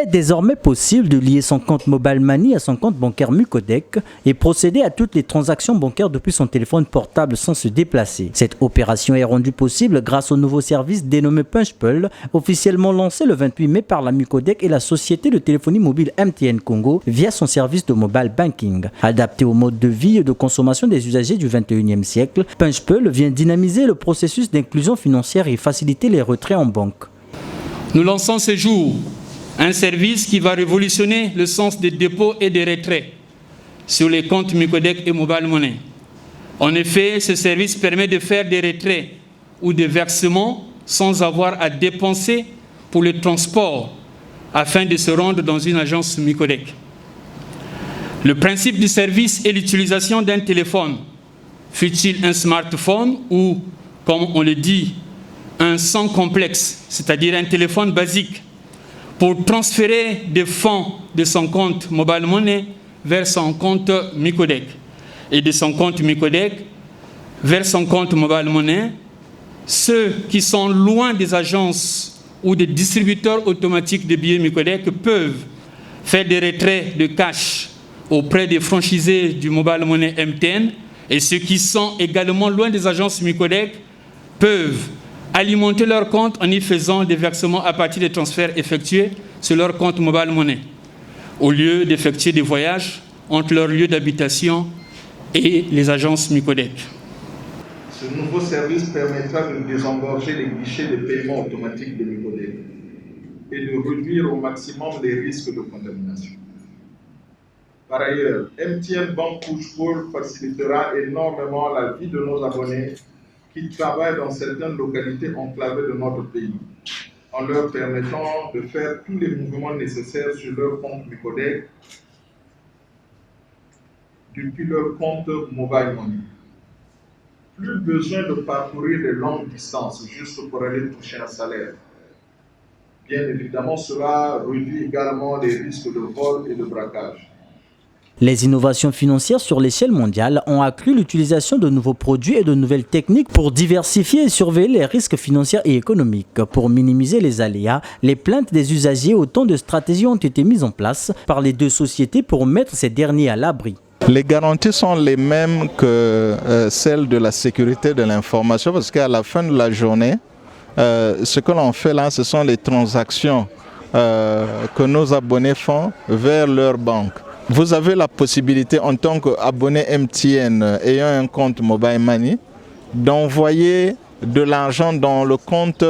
est désormais possible de lier son compte Mobile Money à son compte bancaire Mucodec et procéder à toutes les transactions bancaires depuis son téléphone portable sans se déplacer. Cette opération est rendue possible grâce au nouveau service dénommé Punchpull, officiellement lancé le 28 mai par la Mucodec et la société de téléphonie mobile MTN Congo via son service de mobile banking. Adapté au mode de vie et de consommation des usagers du 21e siècle, Punchpull vient dynamiser le processus d'inclusion financière et faciliter les retraits en banque. Nous lançons ce jour un service qui va révolutionner le sens des dépôts et des retraits sur les comptes Mucodec et Mobile Money. En effet, ce service permet de faire des retraits ou des versements sans avoir à dépenser pour le transport afin de se rendre dans une agence Mucodec. Le principe du service est l'utilisation d'un téléphone, fût-il un smartphone ou, comme on le dit, un sans complexe, c'est-à-dire un téléphone basique, pour transférer des fonds de son compte Mobile Money vers son compte Mucodec et de son compte Mucodec vers son compte Mobile Money. Ceux qui sont loin des agences ou des distributeurs automatiques de billets Mucodec peuvent faire des retraits de cash auprès des franchisés du Mobile Money MTN, et ceux qui sont également loin des agences Mucodec peuvent alimenter leur compte en y faisant des versements à partir des transferts effectués sur leur compte Mobile Money, au lieu d'effectuer des voyages entre leur lieu d'habitation et les agences Mucodec. Ce nouveau service permettra de désengorger les guichets de paiement automatique de Mucodec et de réduire au maximum les risques de contamination. Par ailleurs, MTN Bank Punchpull facilitera énormément la vie de nos abonnés qui travaillent dans certaines localités enclavées de notre pays, en leur permettant de faire tous les mouvements nécessaires sur leur compte Mucodec depuis leur compte Mobile Money. Plus besoin de parcourir de longues distances juste pour aller toucher un salaire. Bien évidemment, cela réduit également les risques de vol et de braquage. Les innovations financières sur l'échelle mondiale ont accru l'utilisation de nouveaux produits et de nouvelles techniques pour diversifier et surveiller les risques financiers et économiques. Pour minimiser les aléas, les plaintes des usagers, autant de stratégies ont été mises en place par les deux sociétés pour mettre ces derniers à l'abri. Les garanties sont les mêmes que celles de la sécurité de l'information, parce qu'à la fin de la journée, ce que l'on fait là, ce sont les transactions que nos abonnés font vers leur banque. Vous avez la possibilité en tant qu'abonné MTN ayant un compte Mobile Money d'envoyer de l'argent dans le compte,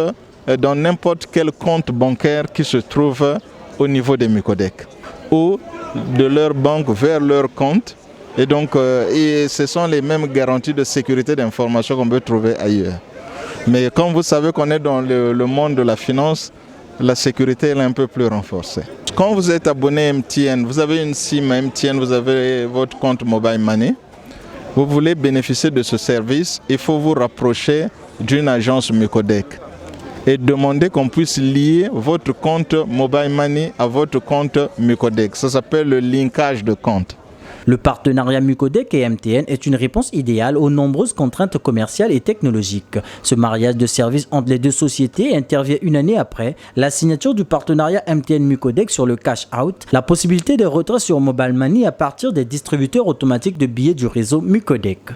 dans n'importe quel compte bancaire qui se trouve au niveau des Mucodec ou de leur banque vers leur compte. Et donc, ce sont les mêmes garanties de sécurité d'information qu'on peut trouver ailleurs. Mais comme vous savez qu'on est dans le monde de la finance, la sécurité est un peu plus renforcée. Quand vous êtes abonné MTN, vous avez une SIM MTN, vous avez votre compte Mobile Money, vous voulez bénéficier de ce service, il faut vous rapprocher d'une agence Mucodec et demander qu'on puisse lier votre compte Mobile Money à votre compte Mucodec. Ça s'appelle le linkage de compte. Le partenariat Mucodec et MTN est une réponse idéale aux nombreuses contraintes commerciales et technologiques. Ce mariage de services entre les deux sociétés intervient une année après la signature du partenariat MTN-Mucodec sur le cash out, la possibilité de retrait sur Mobile Money à partir des distributeurs automatiques de billets du réseau Mucodec.